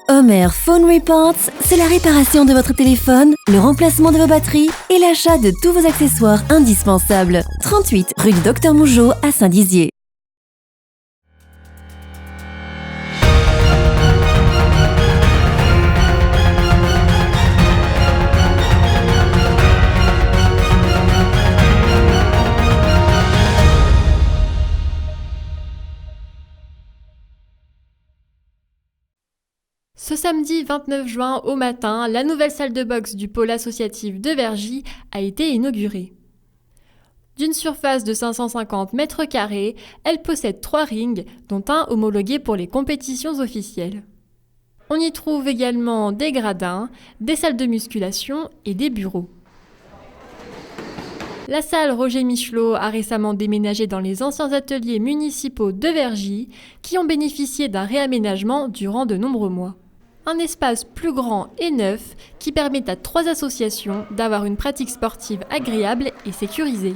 Homer Phone Reports, c'est la réparation de votre téléphone, le remplacement de vos batteries et l'achat de tous vos accessoires indispensables. 38 rue du Docteur Mougeot à Saint-Dizier. Ce samedi 29 juin au matin, la nouvelle salle de boxe du pôle associatif de Vergy a été inaugurée. D'une surface de 550 mètres carrés, elle possède 3 rings, dont un homologué pour les compétitions officielles. On y trouve également des gradins, des salles de musculation et des bureaux. La salle Roger Michelot a récemment déménagé dans les anciens ateliers municipaux de Vergy, qui ont bénéficié d'un réaménagement durant de nombreux mois. Un espace plus grand et neuf qui permet à 3 associations d'avoir une pratique sportive agréable et sécurisée.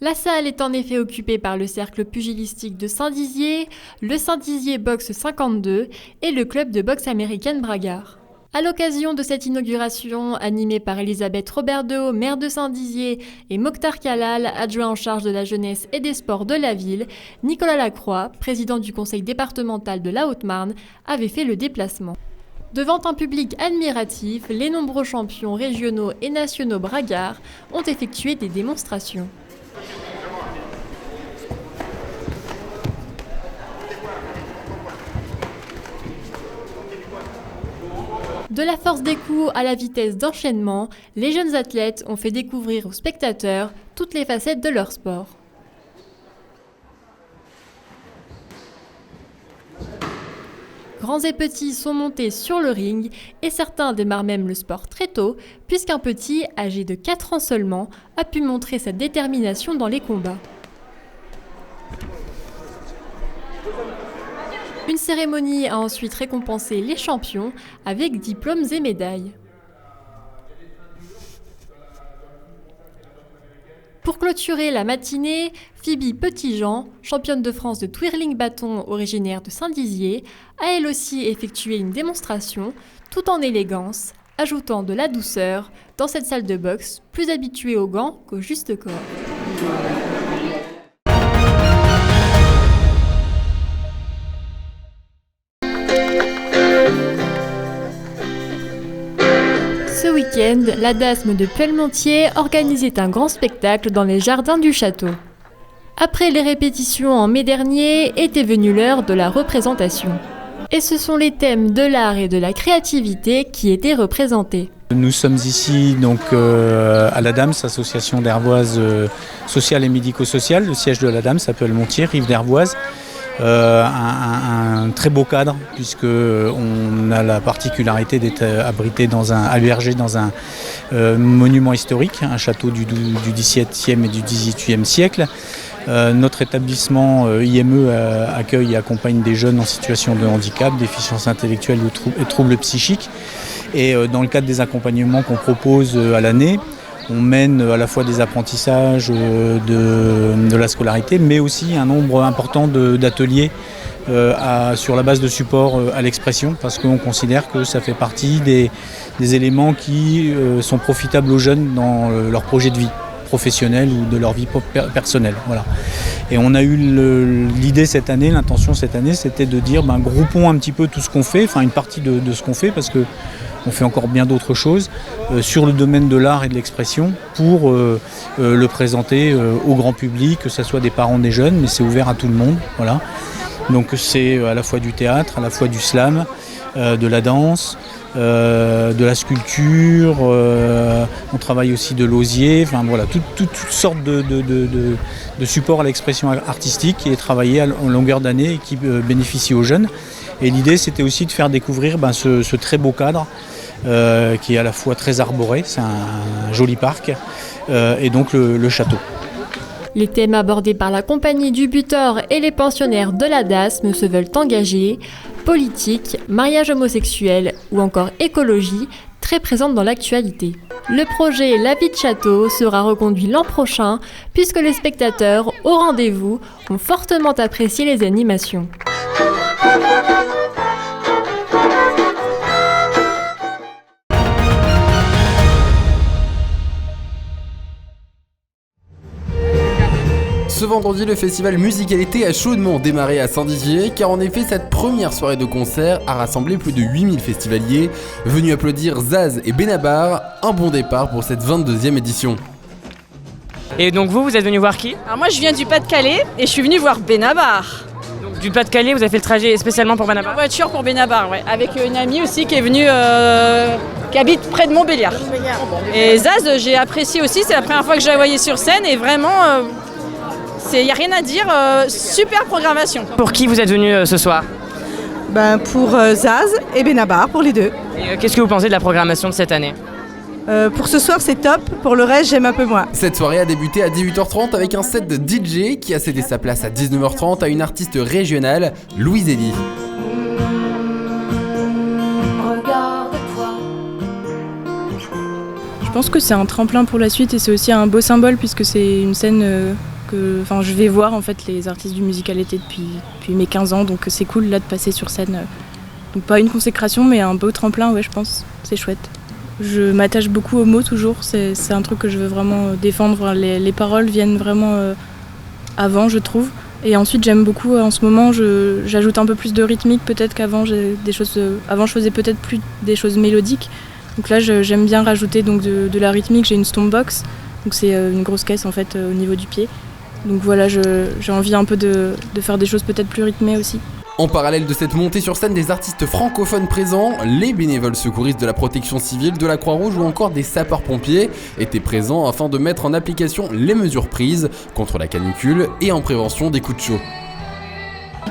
La salle est en effet occupée par le cercle pugilistique de Saint-Dizier, le Saint-Dizier Boxe 52 et le club de boxe américaine Bragard. À l'occasion de cette inauguration, animée par Elisabeth Roberdeau, maire de Saint-Dizier, et Mokhtar Khalal, adjoint en charge de la jeunesse et des sports de la ville, Nicolas Lacroix, président du conseil départemental de la Haute-Marne, avait fait le déplacement. Devant un public admiratif, les nombreux champions régionaux et nationaux bragards ont effectué des démonstrations. De la force des coups à la vitesse d'enchaînement, les jeunes athlètes ont fait découvrir aux spectateurs toutes les facettes de leur sport. Grands et petits sont montés sur le ring et certains démarrent même le sport très tôt, puisqu'un petit, âgé de 4 ans seulement, a pu montrer sa détermination dans les combats. Une cérémonie a ensuite récompensé les champions avec diplômes et médailles. Pour clôturer la matinée, Phoebe Petitjean, championne de France de twirling bâton originaire de Saint-Dizier, a elle aussi effectué une démonstration tout en élégance, ajoutant de la douceur dans cette salle de boxe plus habituée aux gants qu'au juste corps. Ce week-end, la DASM de Pelmontier organisait un grand spectacle dans les jardins du château. Après les répétitions en mai dernier, était venue l'heure de la représentation. Et ce sont les thèmes de l'art et de la créativité qui étaient représentés. Nous sommes ici donc à la DAMS, association d'Hervoise sociale et médico-sociale. Le siège de la DAMS s'appelle Pelmontier, rive d'Hervoise. Un très beau cadre puisque on a la particularité d'être hébergé dans un monument historique, un château du XVIIe et du XVIIIe siècle. Notre établissement IME accueille et accompagne des jeunes en situation de handicap, déficience intellectuelle et troubles psychiques. Et dans le cadre des accompagnements qu'on propose à l'année, on mène à la fois des apprentissages de la scolarité, mais aussi un nombre important d'ateliers sur la base de support à l'expression, parce qu'on considère que ça fait partie des éléments qui sont profitables aux jeunes dans leur projet de vie professionnelle ou de leur vie personnelle. Voilà. Et on a eu l'idée cette année, l'intention cette année, c'était de dire groupons un petit peu tout ce qu'on fait, enfin une partie de ce qu'on fait, parce que on fait encore bien d'autres choses sur le domaine de l'art et de l'expression pour le présenter au grand public, que ce soit des parents des jeunes, mais c'est ouvert à tout le monde. Voilà. Donc c'est à la fois du théâtre, à la fois du slam, de la danse, de la sculpture, on travaille aussi de l'osier, enfin voilà, toutes sortes de supports à l'expression artistique qui est travaillé en longueur d'année et qui bénéficie aux jeunes. Et l'idée c'était aussi de faire découvrir ce très beau cadre qui est à la fois très arboré, c'est un joli parc, et donc le château. Les thèmes abordés par la compagnie du Butor et les pensionnaires de la DASM se veulent engagés, politique, mariage homosexuel ou encore écologie, très présente dans l'actualité. Le projet La vie de château sera reconduit l'an prochain puisque les spectateurs au rendez-vous ont fortement apprécié les animations. vendredi, le festival Musicalité a chaudement démarré à Saint-Dizier, car en effet, cette première soirée de concert a rassemblé plus de 8000 festivaliers, venus applaudir Zaz et Benabar, un bon départ pour cette 22e édition. Et donc vous êtes venu voir qui ? Alors moi je viens du Pas-de-Calais et je suis venue voir Benabar. Donc, du Pas-de-Calais, vous avez fait le trajet spécialement pour En Benabar ? voiture pour Benabar, ouais, avec une amie aussi qui est venue, qui habite près de Montbéliard. Et Zaz, j'ai apprécié aussi, c'est la première fois que je la voyais sur scène et vraiment, il n'y a rien à dire, super programmation. Pour qui vous êtes venu ce soir ? Pour Zaz et Benabar, pour les deux. Et qu'est-ce que vous pensez de la programmation de cette année ? Pour ce soir, c'est top. Pour le reste, j'aime un peu moins. Cette soirée a débuté à 18h30 avec un set de DJ qui a cédé sa place à 19h30 à une artiste régionale, Louise Elie. Je pense que c'est un tremplin pour la suite et c'est aussi un beau symbole puisque c'est une scène que je vais voir en fait les artistes du Musicalité depuis mes 15 ans, donc c'est cool là de passer sur scène. Donc pas une consécration mais un beau tremplin, ouais, je pense, c'est chouette. Je m'attache beaucoup aux mots toujours, c'est un truc que je veux vraiment défendre. Les paroles viennent vraiment avant, je trouve. Et ensuite, j'aime beaucoup, en ce moment, j'ajoute un peu plus de rythmique. Peut-être qu'avant, avant je faisais peut-être plus des choses mélodiques. Donc là, j'aime bien rajouter donc, de la rythmique. J'ai une stompbox, donc c'est une grosse caisse en fait au niveau du pied. Donc voilà, j'ai envie un peu de faire des choses peut-être plus rythmées aussi. En parallèle de cette montée sur scène des artistes francophones présents, les bénévoles secouristes de la protection civile, de la Croix-Rouge ou encore des sapeurs-pompiers étaient présents afin de mettre en application les mesures prises contre la canicule et en prévention des coups de chaud.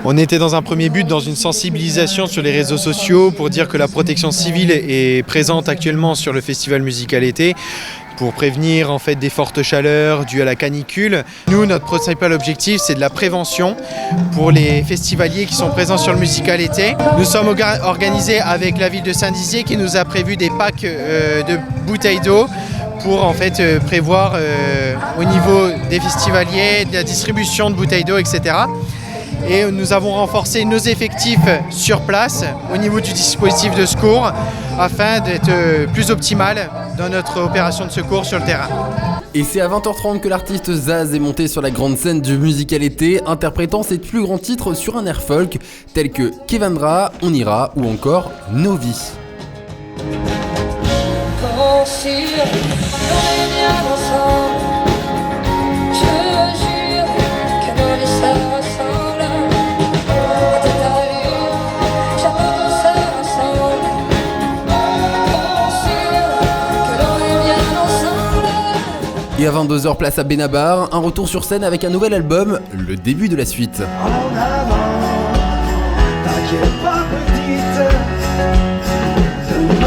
On était dans un premier but dans une sensibilisation sur les réseaux sociaux pour dire que la protection civile est présente actuellement sur le festival Musicalité pour prévenir en fait des fortes chaleurs dues à la canicule. Nous, notre principal objectif, c'est de la prévention pour les festivaliers qui sont présents sur le Musicalité. Nous sommes organisés avec la ville de Saint-Dizier qui nous a prévu des packs de bouteilles d'eau pour en fait prévoir au niveau des festivaliers, de la distribution de bouteilles d'eau, etc. Et nous avons renforcé nos effectifs sur place au niveau du dispositif de secours afin d'être plus optimal dans notre opération de secours sur le terrain. Et c'est à 20h30 que l'artiste Zaz est monté sur la grande scène du Musicalité, interprétant ses plus grands titres sur un air folk tels que Kevindra, On ira ou encore Nos vies. Et à 22h, place à Benabar, un retour sur scène avec un nouvel album, le début de la suite. En avant, t'inquiète pas petite, demain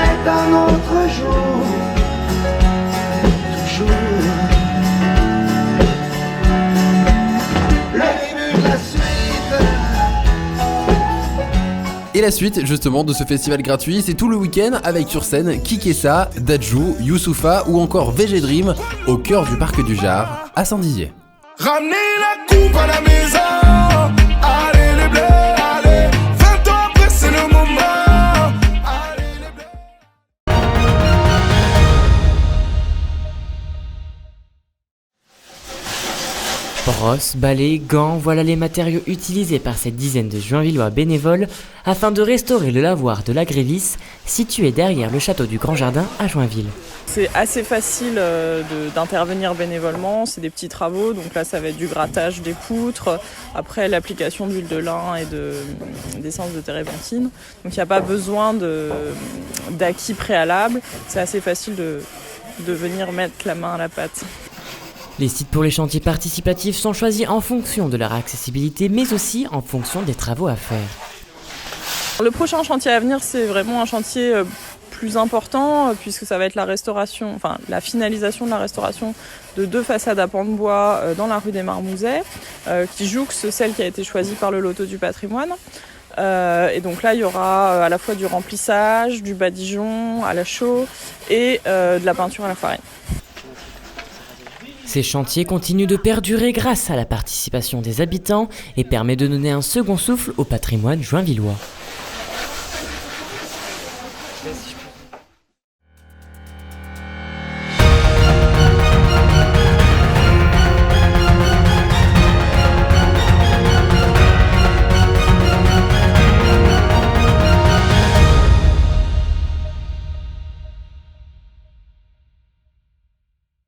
est un autre jour, toujours. Le début de la suite. Et la suite justement de ce festival gratuit, c'est tout le week-end avec sur scène Kikessa, Dadju, Youssoufa ou encore VG Dream au cœur du parc du Jard à Saint-Dizier. Ramenez la coupe à la maison, allez les bleus, allez, 20 ans après c'est le moment, allez les bleus. Brosse, balai, gants, voilà les matériaux utilisés par cette dizaine de Joinvillois bénévoles afin de restaurer le lavoir de la Grévisse, situé derrière le château du Grand Jardin à Joinville. C'est assez facile d'intervenir bénévolement, c'est des petits travaux, donc là ça va être du grattage des poutres, après l'application d'huile de lin et d'essence de térébenthine. Donc il n'y a pas besoin d'acquis préalable, c'est assez facile de venir mettre la main à la pâte. Les sites pour les chantiers participatifs sont choisis en fonction de leur accessibilité, mais aussi en fonction des travaux à faire. Le prochain chantier à venir, c'est vraiment un chantier plus important, puisque ça va être la finalisation de la restauration de 2 façades à pans de bois dans la rue des Marmousets, qui jouxtent celle qui a été choisie par le loto du patrimoine. Et donc là, il y aura à la fois du remplissage, du badigeon à la chaux et de la peinture à la farine. Ces chantiers continuent de perdurer grâce à la participation des habitants et permettent de donner un second souffle au patrimoine joinvillois.